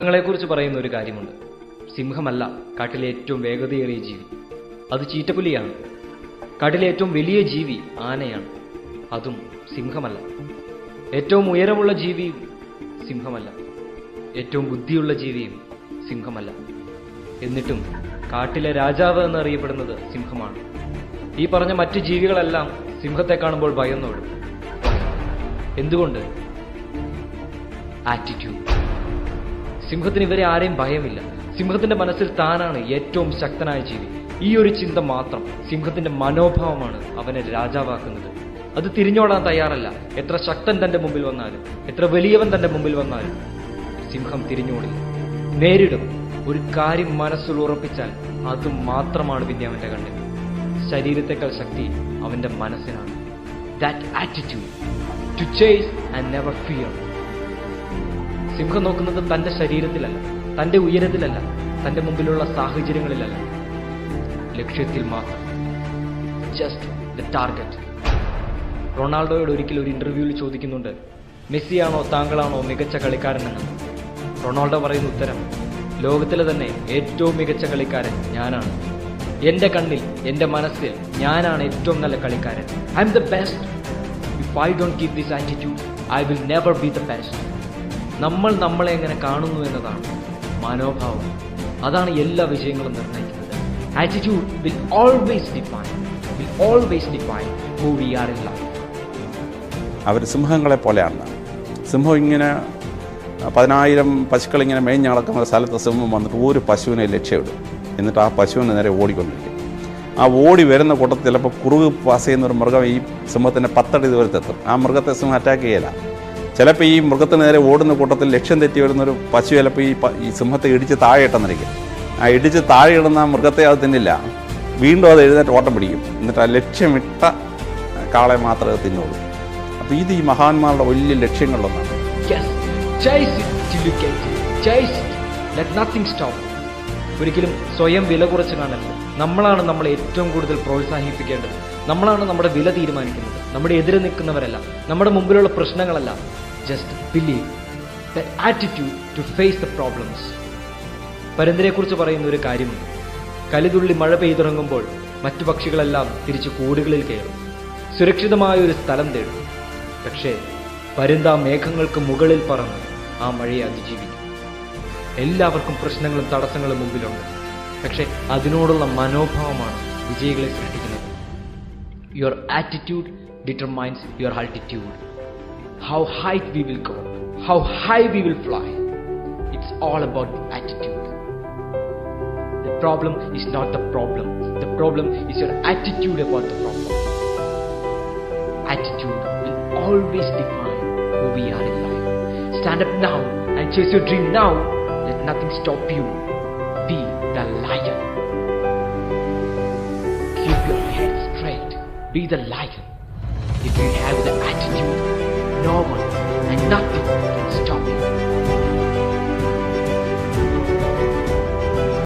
സിംഹങ്ങളെക്കുറിച്ച് പറയുന്ന ഒരു കാര്യമുണ്ട്. സിംഹമല്ല കാട്ടിലെ ഏറ്റവും വേഗതയേറിയ ജീവി, അത് ചീറ്റപ്പുലിയാണ്. കാട്ടിലെ ഏറ്റവും വലിയ ജീവി ആനയാണ്, അതും സിംഹമല്ല. ഏറ്റവും ഉയരമുള്ള ജീവിയും സിംഹമല്ല, ഏറ്റവും ബുദ്ധിയുള്ള ജീവിയും സിംഹമല്ല. എന്നിട്ടും കാട്ടിലെ രാജാവ് എന്നറിയപ്പെടുന്നത് സിംഹമാണ്. ഈ പറഞ്ഞ മറ്റു ജീവികളെല്ലാം സിംഹത്തെ കാണുമ്പോൾ ഭയന്നോടും. എന്തുകൊണ്ട്? ആറ്റിറ്റ്യൂഡ്. സിംഹത്തിന് ഇവരെ ആരെയും ഭയമില്ല. സിംഹത്തിന്റെ മനസ്സിൽ താനാണ് ഏറ്റവും ശക്തനായ ജീവി. ഈ ഒരു ചിന്ത മാത്രം, സിംഹത്തിന്റെ മനോഭാവമാണ് അവനെ രാജാവാക്കുന്നത്. അത് തിരിഞ്ഞോടാൻ തയ്യാറല്ല. എത്ര ശക്തൻ തന്റെ മുമ്പിൽ വന്നാലും, എത്ര വലിയവൻ തന്റെ മുമ്പിൽ വന്നാലും സിംഹം തിരിഞ്ഞോടില്ല, നേരിടും. ഒരു കാര്യം മനസ്സിൽ ഉറപ്പിച്ചാൽ അത് മാത്രമാണ് പിന്നെ അവന്റെ കണ്ണിൽ. ശരീരത്തെക്കാൾ ശക്തി അവന്റെ മനസ്സിനാണ്. That attitude, to chase and never fear. സിംഹം നോക്കുന്നത് തന്റെ ശരീരത്തിലല്ല, തന്റെ ഉയരത്തിലല്ല, തന്റെ മുമ്പിലുള്ള സാഹചര്യങ്ങളിലല്ല, ലക്ഷ്യത്തിൽ മാത്രം. Just the target. റൊണാൾഡോയോട് ഒരിക്കൽ ഒരു ഇന്റർവ്യൂവിൽ ചോദിക്കുന്നുണ്ട്, മെസ്സിയാണോ താങ്കളാണോ മികച്ച കളിക്കാരനെന്ന്. റൊണാൾഡോ പറയുന്ന ഉത്തരം, ലോകത്തിലെ തന്നെ ഏറ്റവും മികച്ച കളിക്കാരൻ ഞാനാണ്. എന്റെ കണ്ണിൽ, എന്റെ മനസ്സിൽ ഞാനാണ് ഏറ്റവും നല്ല കളിക്കാരൻ. I M the best. If I don't keep this attitude, I will never be the best. നമ്മൾ നമ്മളെ എങ്ങനെ കാണുന്നു എന്നതാണ് മനോഭാവം. അതാണ് എല്ലാ വിജയങ്ങളും നിർണ്ണയിക്കുന്നത്. Attitude will always define who we are in life. അവർ സിംഹങ്ങളെ പോലെയാണ്. സിംഹം ഇങ്ങനെ 10,000 പശുക്കൾ ഇങ്ങനെ മേഞ്ഞ് നടക്കുന്ന സ്ഥലത്ത് സിംഹം വന്നിട്ട് ഒരു പശുവിനെ ലക്ഷ്യമിടും. എന്നിട്ട് ആ പശുവിനെ നേരെ ഓടിക്കൊണ്ടിരിക്കും. ആ ഓടി വരുന്ന കൂട്ടത്തിൽ ചിലപ്പോൾ കുറുക് പാസ് ചെയ്യുന്ന ഒരു മൃഗം ഈ സിംഹത്തിൻ്റെ 10 അടി ദൂരത്തെത്തും. ആ മൃഗത്തെ സിംഹം അറ്റാക്ക് ചെയ്യില്ല. ചിലപ്പോൾ ഈ മൃഗത്തിന് നേരെ ഓടുന്ന കൂട്ടത്തിൽ ലക്ഷ്യം തെറ്റി വരുന്നൊരു പശു ചിലപ്പോൾ ഈ സിംഹത്തെ ഇടിച്ച് താഴെ ഇട്ടെന്നിരിക്കും. ആ ഇടിച്ച് താഴെ ഇടുന്ന ആ മൃഗത്തെ അത് തിന്നില്ല, വീണ്ടും അത് എഴുന്നേറ്റ് ഓട്ടം പിടിക്കും. എന്നിട്ട് ആ ലക്ഷ്യമിട്ട കാളെ മാത്രമേ അത് തിന്നുള്ളൂ. അപ്പോൾ ഇത് ഈ മഹാന്മാരുടെ വലിയ ലക്ഷ്യങ്ങളിലൊന്നാണ്. ഒരിക്കലും സ്വയം വില കുറച്ച് കാണരുത്. നമ്മളാണ് നമ്മളെ ഏറ്റവും കൂടുതൽ പ്രോത്സാഹിപ്പിക്കേണ്ടത്. നമ്മളാണ് നമ്മുടെ വില തീരുമാനിക്കുന്നത്, നമ്മുടെ എതിരെ നിൽക്കുന്നവരല്ല, നമ്മുടെ മുമ്പിലുള്ള പ്രശ്നങ്ങളല്ല. Just believe that attitude to face the problems. പരുന്തിനെ കുറിച്ച് പറയുന്ന ഒരു കാര്യമുണ്ട്. കലിതുള്ളി മഴ പെയ്തിറങ്ങുമ്പോൾ മറ്റു പക്ഷികളെല്ലാം തിരിച്ച് കൂടുകളിൽ കയറും, സുരക്ഷിതമായ ഒരു സ്ഥലം തേടും. പക്ഷേ പരുന്ത് ആ മേഘങ്ങൾക്ക് മുകളിൽ പറന്ന് ആ മഴയെ അതിജീവിക്കും. എല്ലാവർക്കും പ്രശ്നങ്ങളും തടസ്സങ്ങളും മുമ്പിലുണ്ട്, പക്ഷെ അതിനോടുള്ള മനോഭാവമാണ് വിജയികളെ സൃഷ്ടിക്കുന്നത്. Your attitude determines your altitude. How high we will go, how high we will fly. It's all about attitude. The problem is not the problem. The problem is your attitude about the problem. Attitude will always define who we are in life. Stand up now and chase your dream now. Let nothing stop you. Be the lion. Keep your head straight. Be the lion. If you have the attitude, no one and nothing